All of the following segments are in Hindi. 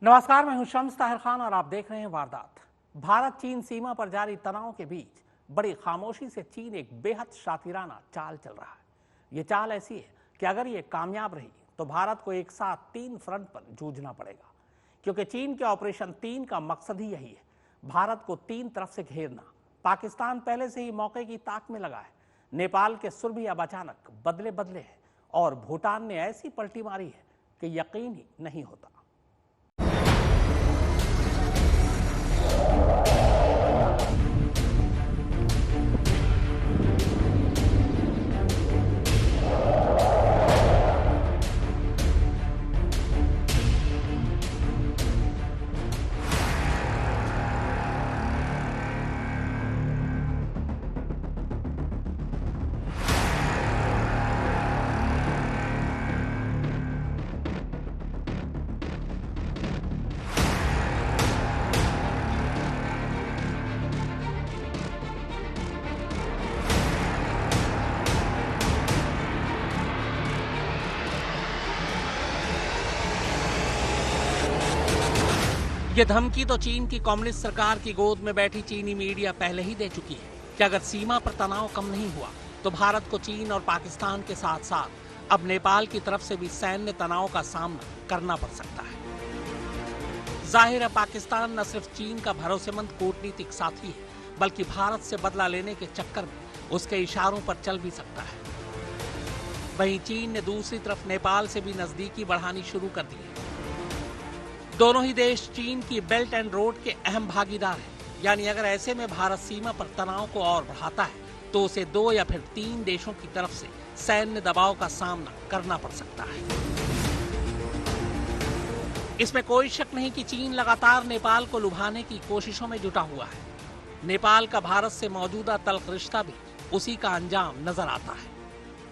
नमस्कार, मैं हूं शम्स ताहिर खान और आप देख रहे हैं वारदात। भारत चीन सीमा पर जारी तनाव के बीच बड़ी खामोशी से चीन एक बेहद शातिराना चाल चल रहा है। ये चाल ऐसी है कि अगर ये कामयाब रही तो भारत को एक साथ 3 फ्रंट पर जूझना पड़ेगा, क्योंकि चीन के ऑपरेशन 3 का मकसद ही यही है, भारत को 3 तरफ से घेरना। पाकिस्तान पहले से ही मौके की ताक में लगा है। नेपाल के सुर भी अब अचानक बदले बदले हैं और भूटान ने ऐसी पलटी मारी है कि यकीन ही नहीं होता। ये धमकी तो चीन की कम्युनिस्ट सरकार की गोद में बैठी चीनी मीडिया पहले ही दे चुकी है कि अगर सीमा पर तनाव कम नहीं हुआ तो भारत को चीन और पाकिस्तान के साथ साथ अब नेपाल की तरफ से भी सैन्य तनाव का सामना करना पड़ सकता है। जाहिर है, पाकिस्तान न सिर्फ चीन का भरोसेमंद कूटनीतिक साथी है, बल्कि भारत से बदला लेने के चक्कर में उसके इशारों पर चल भी सकता है। वहीं चीन ने दूसरी तरफ नेपाल से भी नजदीकी बढ़ानी शुरू कर दी है। दोनों ही देश चीन की बेल्ट एंड रोड के अहम भागीदार हैं। यानी अगर ऐसे में भारत सीमा पर तनाव को और बढ़ाता है तो उसे 2 या फिर 3 देशों की तरफ से सैन्य दबाव का सामना करना पड़ सकता है। इसमें कोई शक नहीं कि चीन लगातार नेपाल को लुभाने की कोशिशों में जुटा हुआ है। नेपाल का भारत से मौजूदा तल्ख रिश्ता भी उसी का अंजाम नजर आता है।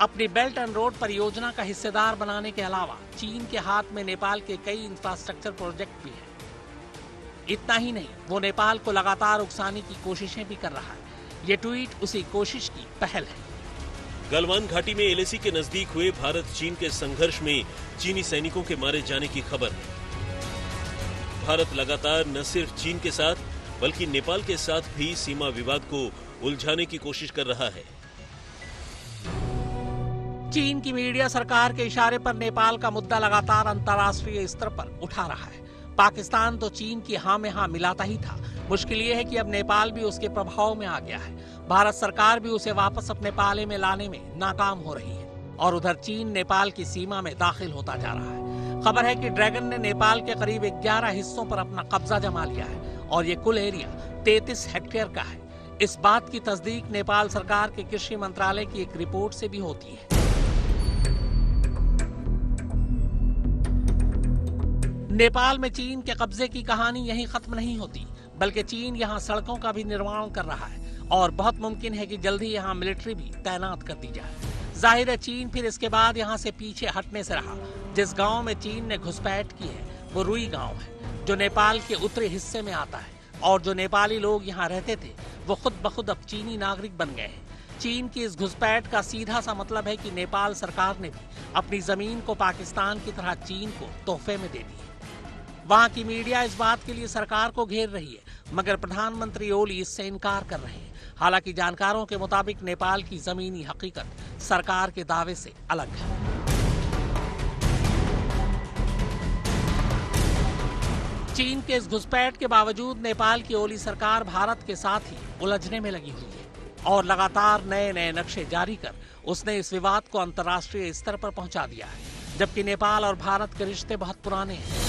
अपनी बेल्ट एंड रोड परियोजना का हिस्सेदार बनाने के अलावा चीन के हाथ में नेपाल के कई इंफ्रास्ट्रक्चर प्रोजेक्ट भी हैं। इतना ही नहीं, वो नेपाल को लगातार उकसाने की कोशिशें भी कर रहा है। ये ट्वीट उसी कोशिश की पहल है। गलवान घाटी में एलएसी के नजदीक हुए भारत चीन के संघर्ष में चीनी सैनिकों के मारे जाने की खबर है। भारत लगातार न सिर्फ चीन के साथ बल्कि नेपाल के साथ भी सीमा विवाद को उलझाने की कोशिश कर रहा है। चीन की मीडिया सरकार के इशारे पर नेपाल का मुद्दा लगातार अंतर्राष्ट्रीय स्तर पर उठा रहा है। पाकिस्तान तो चीन की हाँ में हाँ मिलाता ही था। मुश्किल ये है कि अब नेपाल भी उसके प्रभाव में आ गया है। भारत सरकार भी उसे वापस अपने पाले में लाने में नाकाम हो रही है और उधर चीन नेपाल की सीमा में दाखिल होता जा रहा है। खबर है कि ड्रैगन ने नेपाल के करीब 11 हिस्सों पर अपना कब्जा जमा लिया है और ये कुल एरिया 33 हेक्टेयर का है। इस बात की तस्दीक नेपाल सरकार के कृषि मंत्रालय की एक रिपोर्ट से भी होती है। नेपाल में चीन के कब्जे की कहानी यहीं खत्म नहीं होती, बल्कि चीन यहां सड़कों का भी निर्माण कर रहा है और बहुत मुमकिन है कि जल्द ही यहां मिलिट्री भी तैनात कर दी जाए। जाहिर है, चीन फिर इसके बाद यहां से पीछे हटने से रहा। जिस गांव में चीन ने घुसपैठ की है वो रुई गांव है, जो नेपाल के उत्तरी हिस्से में आता है और जो नेपाली लोग यहाँ रहते थे वो खुद ब खुद अब चीनी नागरिक बन गए हैं। चीन की इस घुसपैठ का सीधा सा मतलब है कि नेपाल सरकार ने भी अपनी जमीन को पाकिस्तान की तरह चीन को तोहफे में दे दी है। वहां की मीडिया इस बात के लिए सरकार को घेर रही है, मगर प्रधानमंत्री ओली इससे इनकार कर रहे हैं। हालांकि जानकारों के मुताबिक नेपाल की जमीनी हकीकत सरकार के दावे से अलग है। चीन के इस घुसपैठ के बावजूद नेपाल की ओली सरकार भारत के साथ ही उलझने में लगी हुई है और लगातार नए नए नक्शे जारी कर उसने इस विवाद को अंतर्राष्ट्रीय स्तर पर पहुंचा दिया है। जबकि नेपाल और भारत के रिश्ते बहुत पुराने हैं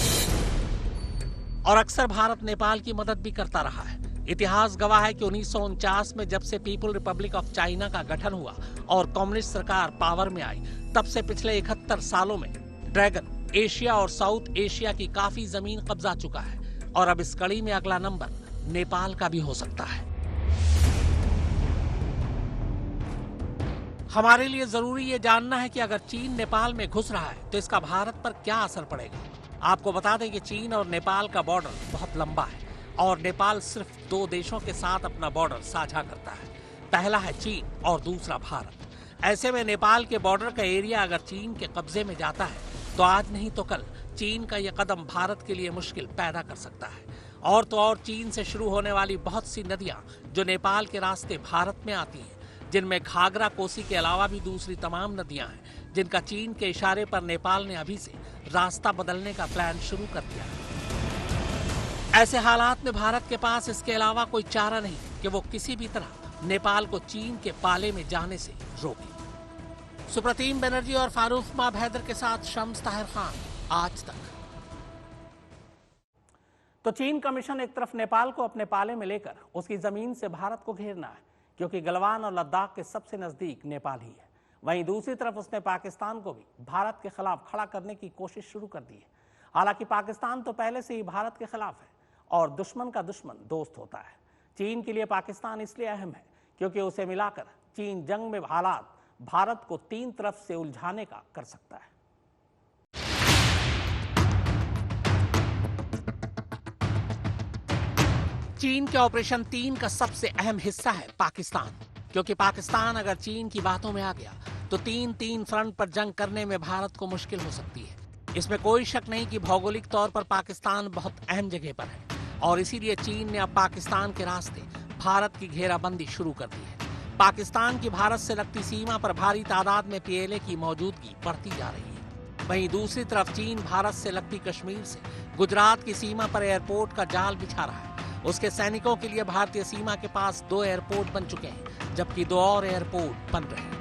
और अक्सर भारत नेपाल की मदद भी करता रहा है। इतिहास गवाह है कि 1949 में जब से पीपल रिपब्लिक ऑफ चाइना का गठन हुआ और कम्युनिस्ट सरकार पावर में आई, तब से पिछले 71 सालों में ड्रैगन एशिया और साउथ एशिया की काफी जमीन कब्जा चुका है और अब इस कड़ी में अगला नंबर नेपाल का भी हो सकता है। हमारे लिए जरूरी ये जानना है कि अगर चीन नेपाल में घुस रहा है तो इसका भारत पर क्या असर पड़ेगा। आपको बता दें कि चीन और नेपाल का बॉर्डर बहुत लंबा है और नेपाल सिर्फ 2 देशों के साथ अपना बॉर्डर साझा करता है। पहला है चीन और दूसरा भारत। ऐसे में नेपाल के बॉर्डर का एरिया अगर चीन के कब्जे में जाता है तो आज नहीं तो कल चीन का यह कदम भारत के लिए मुश्किल पैदा कर सकता है। और तो और चीन से शुरू होने वाली बहुत सी नदियां जो नेपाल के रास्ते भारत में आती हैं, जिनमें घाघरा कोसी के अलावा भी दूसरी तमाम नदियां हैं, जिनका चीन के इशारे पर नेपाल ने अभी से रास्ता बदलने का प्लान शुरू कर दिया है। ऐसे हालात में भारत के पास इसके अलावा कोई चारा नहीं कि वो किसी भी तरह नेपाल को चीन के पाले में जाने से रोके। सुप्रतीम बनर्जी और फारूक माब हैदर के साथ शम्स ताहिर खान, आज तक। तो चीन का मिशन एक तरफ नेपाल को अपने पाले में लेकर उसकी जमीन से भारत को घेरना है, क्योंकि गलवान और लद्दाख के सबसे नजदीक नेपाल ही है। वहीं दूसरी तरफ उसने पाकिस्तान को भी भारत के खिलाफ खड़ा करने की कोशिश शुरू कर दी है। हालांकि पाकिस्तान तो पहले से ही भारत के खिलाफ है और दुश्मन का दुश्मन दोस्त होता है। चीन के लिए पाकिस्तान इसलिए अहम है क्योंकि उसे मिलाकर चीन जंग में हालात भारत को तीन तरफ से उलझाने का कर सकता है। चीन के ऑपरेशन 3 का सबसे अहम हिस्सा है पाकिस्तान, क्योंकि पाकिस्तान अगर चीन की बातों में आ गया तो तीन फ्रंट पर जंग करने में भारत को मुश्किल हो सकती है। इसमें कोई शक नहीं कि भौगोलिक तौर पर पाकिस्तान बहुत अहम जगह पर है और इसीलिए चीन ने अब पाकिस्तान के रास्ते भारत की घेराबंदी शुरू कर दी है। पाकिस्तान की भारत से लगती सीमा पर भारी तादाद में पीएलए की मौजूदगी बढ़ती जा रही है। वहीं दूसरी तरफ चीन भारत से लगती कश्मीर से गुजरात की सीमा पर एयरपोर्ट का जाल बिछा रहा है। उसके सैनिकों के लिए भारतीय सीमा के पास 2 एयरपोर्ट बन चुके हैं, जबकि 2 और एयरपोर्ट बन रहे हैं।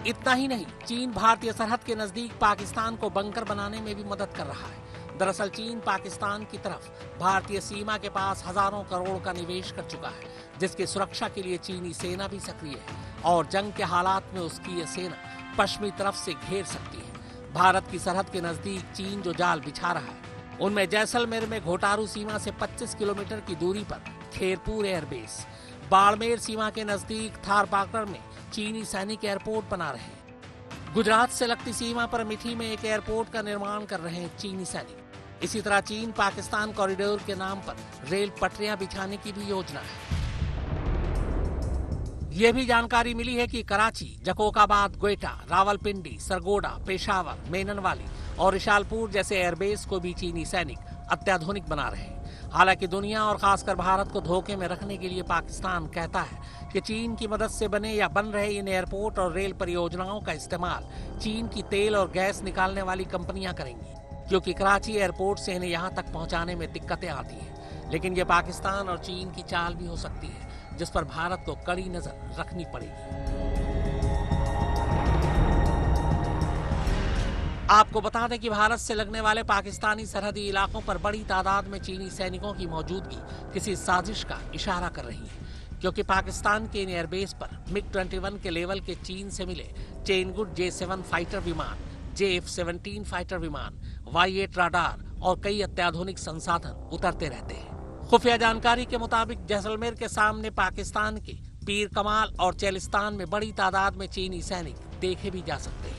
इतना ही नहीं, चीन भारतीय सरहद के नजदीक पाकिस्तान को बंकर बनाने में भी मदद कर रहा है। दरअसल चीन पाकिस्तान की तरफ भारतीय सीमा के पास हजारों करोड़ का निवेश कर चुका है, जिसकी सुरक्षा के लिए चीनी सेना भी सक्रिय है और जंग के हालात में उसकी यह सेना पश्चिमी तरफ से घेर सकती है। भारत की सरहद के नजदीक चीन जो जाल बिछा रहा है, उनमें जैसलमेर में घोटारू सीमा से 25 किलोमीटर की दूरी पर खेरपुर एयरबेस, बाड़मेर सीमा के नजदीक थारपाकर में चीनी सैनिक एयरपोर्ट बना रहे हैं। गुजरात से लगती सीमा पर मिठी में एक एयरपोर्ट का निर्माण कर रहे हैं चीनी सैनिक। इसी तरह चीन पाकिस्तान कॉरिडोर के नाम पर रेल पटरियां बिछाने की भी योजना है। यह भी जानकारी मिली है कि कराची, जकोकाबाद, ग्वेटा, रावलपिंडी, सरगोड़ा, पेशावर, मेननवाली और रिशालपुर जैसे एयरबेस को भी चीनी सैनिक अत्याधुनिक बना रहे हैं। हालांकि दुनिया और खासकर भारत को धोखे में रखने के लिए पाकिस्तान कहता है कि चीन की मदद से बने या बन रहे इन एयरपोर्ट और रेल परियोजनाओं का इस्तेमाल चीन की तेल और गैस निकालने वाली कंपनियां करेंगी, क्योंकि कराची एयरपोर्ट से इन्हें यहां तक पहुंचाने में दिक्कतें आती हैं। लेकिन ये पाकिस्तान और चीन की चाल भी हो सकती है, जिस पर भारत को कड़ी नजर रखनी पड़ेगी। आपको बता दें कि भारत से लगने वाले पाकिस्तानी सरहदी इलाकों पर बड़ी तादाद में चीनी सैनिकों की मौजूदगी किसी साजिश का इशारा कर रही है, क्योंकि पाकिस्तान के इन एयरबेस पर मिग-21 के लेवल के चीन से मिले चेनगुड J-7 फाइटर विमान, JF-17 फाइटर विमान, Y-8 राडार और कई अत्याधुनिक संसाधन उतरते रहते हैं। खुफिया जानकारी के मुताबिक जैसलमेर के सामने पाकिस्तान के पीर कमाल और चेलिस्तान में बड़ी तादाद में चीनी सैनिक देखे भी जा सकते हैं।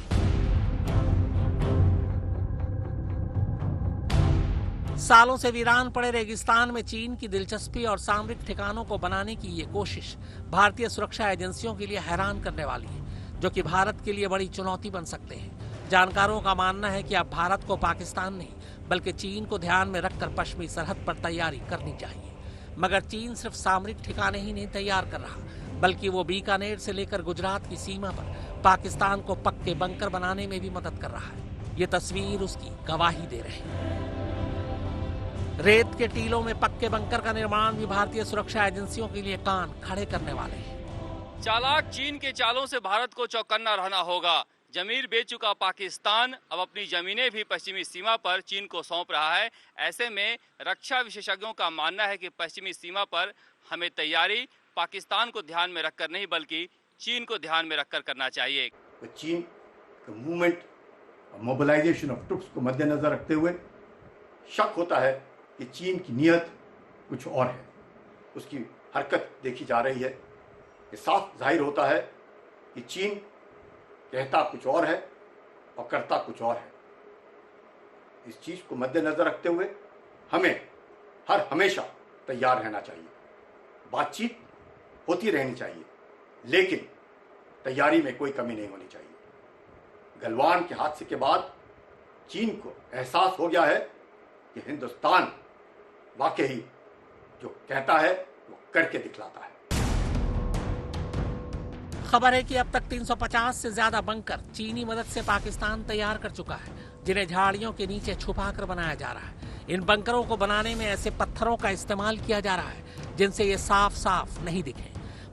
सालों से वीरान पड़े रेगिस्तान में चीन की दिलचस्पी और सामरिक ठिकानों को बनाने की ये कोशिश भारतीय सुरक्षा एजेंसियों के लिए हैरान करने वाली है, जो कि भारत के लिए बड़ी चुनौती बन सकते हैं। जानकारों का मानना है कि अब भारत को पाकिस्तान नहीं बल्कि चीन को ध्यान में रखकर पश्चिमी सरहद पर तैयारी करनी चाहिए। मगर चीन सिर्फ सामरिक ठिकाने ही नहीं तैयार कर रहा, बल्कि वो बीकानेर से लेकर गुजरात की सीमा पर पाकिस्तान को पक्के बंकर बनाने में भी मदद कर रहा है। ये तस्वीर उसकी गवाही दे रहे हैं। रेत के टीलों में पक्के बंकर का निर्माण भी भारतीय सुरक्षा एजेंसियों के लिए कान खड़े करने वाले हैं। चालाक चीन के चालों से भारत को चौकन्ना रहना होगा। जमीन बेच चुका पाकिस्तान अब अपनी जमीनें भी पश्चिमी सीमा पर चीन को सौंप रहा है। ऐसे में रक्षा विशेषज्ञों का मानना है कि पश्चिमी सीमा पर हमें तैयारी पाकिस्तान को ध्यान में रखकर नहीं बल्कि चीन को ध्यान में रखकर करना चाहिए। चीन का मूवमेंट और मोबिलाइजेशन ऑफ ट्रुप्स को मद्देनजर रखते हुए शक होता है कि चीन की नीयत कुछ और है, उसकी हरकत देखी जा रही है। ये साफ जाहिर होता है कि चीन कहता कुछ और है और करता कुछ और है। इस चीज को मद्देनजर रखते हुए हमें हमेशा तैयार रहना चाहिए। बातचीत होती रहनी चाहिए, लेकिन तैयारी में कोई कमी नहीं होनी चाहिए। गलवान के हादसे के बाद चीन को एहसास हो गया है कि हिंदुस्तान वाकई जो कहता है वो करके दिखलाता है। खबर है कि अब तक 350 से ज्यादा बंकर चीनी मदद से पाकिस्तान तैयार कर चुका है, जिन्हें झाड़ियों के नीचे छुपाकर बनाया जा रहा है। इन बंकरों को बनाने में ऐसे पत्थरों का इस्तेमाल किया जा रहा है जिनसे ये साफ साफ नहीं दिखे।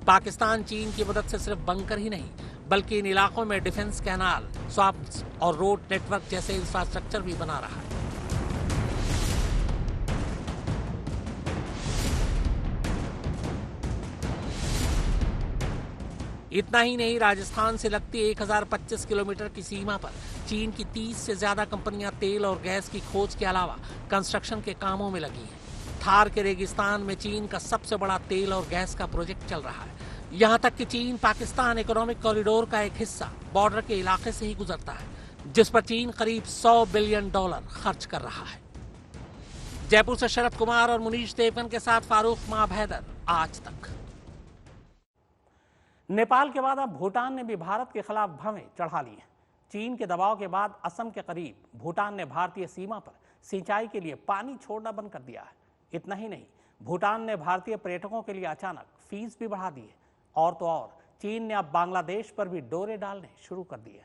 पाकिस्तान चीन की मदद से सिर्फ बंकर ही नहीं बल्कि इन इलाकों में डिफेंस कैनाल, स्वाप्स और रोड नेटवर्क जैसे इंफ्रास्ट्रक्चर भी बना रहा है। इतना ही नहीं, राजस्थान से लगती 1025 किलोमीटर की सीमा पर चीन की 30 से ज्यादा कंपनियां तेल और गैस की खोज के अलावा कंस्ट्रक्शन के कामों में लगी हैं। थार के रेगिस्तान में चीन का सबसे बड़ा तेल और गैस का प्रोजेक्ट चल रहा है। यहां तक कि चीन पाकिस्तान इकोनॉमिक कॉरिडोर का एक हिस्सा बॉर्डर के इलाके से ही गुजरता है, जिस पर चीन करीब $100 बिलियन खर्च कर रहा है। जयपुर से शरद कुमार और मुनीश देवगन के साथ फारूक माब हैदर, आज तक। नेपाल के बाद अब भूटान ने भी भारत के खिलाफ भवें चढ़ा ली हैं। चीन के दबाव के बाद असम के करीब भूटान ने भारतीय सीमा पर सिंचाई के लिए पानी छोड़ना बंद कर दिया है। इतना ही नहीं, भूटान ने भारतीय पर्यटकों के लिए अचानक फीस भी बढ़ा दी है। और तो और, चीन ने अब बांग्लादेश पर भी डोरे डालने शुरू कर दिए।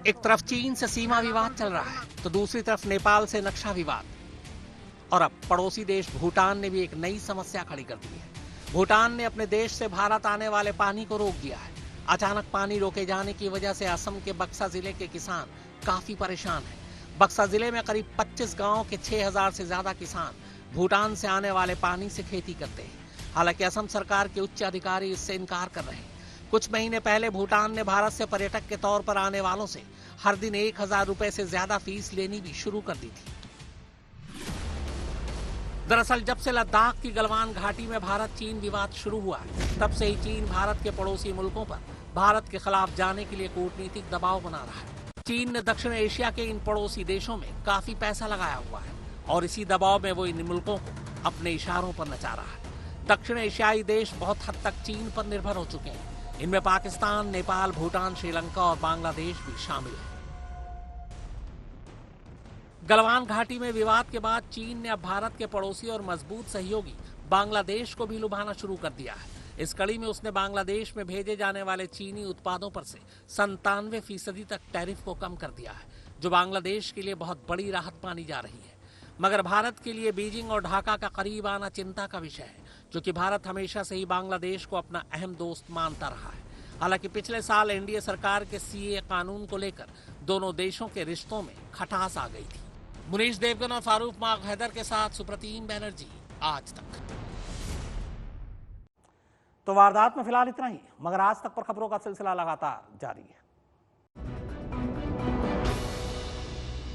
एक तरफ चीन से सीमा विवाद चल रहा है तो दूसरी तरफ नेपाल से नक्शा विवाद। और अब पड़ोसी देश भूटान ने भी एक नई समस्या खड़ी कर दी है। भूटान ने अपने देश से भारत आने वाले पानी को रोक दिया है। अचानक पानी रोके जाने की वजह से असम के बक्सा जिले के किसान काफी परेशान हैं। बक्सा जिले में करीब 25 गांवों के 6000 से ज्यादा किसान भूटान से आने वाले पानी से खेती करते हैं। हालांकि असम सरकार के उच्च अधिकारी इससे इनकार कर रहे हैं। कुछ महीने पहले भूटान ने भारत से पर्यटक के तौर पर आने वालों से हर दिन 1000 रुपए से ज्यादा फीस लेनी भी शुरू कर दी थी। दरअसल जब से लद्दाख की गलवान घाटी में भारत चीन विवाद शुरू हुआ है, तब से ही चीन भारत के पड़ोसी मुल्कों पर भारत के खिलाफ जाने के लिए कूटनीतिक दबाव बना रहा है। चीन ने दक्षिण एशिया के इन पड़ोसी देशों में काफी पैसा लगाया हुआ है और इसी दबाव में वो इन मुल्कों को अपने इशारों पर नचा रहा है। दक्षिण एशियाई देश बहुत हद तक चीन पर निर्भर हो चुके हैं। इनमें पाकिस्तान, नेपाल, भूटान, श्रीलंका और बांग्लादेश भी शामिल है। गलवान घाटी में विवाद के बाद चीन ने अब भारत के पड़ोसी और मजबूत सहयोगी बांग्लादेश को भी लुभाना शुरू कर दिया है। इस कड़ी में उसने बांग्लादेश में भेजे जाने वाले चीनी उत्पादों पर से 97% तक टैरिफ को कम कर दिया है, जो बांग्लादेश के लिए बहुत बड़ी राहत मानी जा रही है। मगर भारत के लिए बीजिंग और ढाका का करीब आना चिंता का विषय है, क्योंकि भारत हमेशा से ही बांग्लादेश को अपना अहम दोस्त मानता रहा है। हालांकि पिछले साल एनडीए सरकार के सीए कानून को लेकर दोनों देशों के रिश्तों में खटास आ गई थी। मुनीश देवगन और फारूक माब हैदर के साथ सुप्रतीम बैनर्जी, आज तक। तो वारदात में फिलहाल इतना ही, मगर आज तक पर खबरों का सिलसिला लगातार जारी है।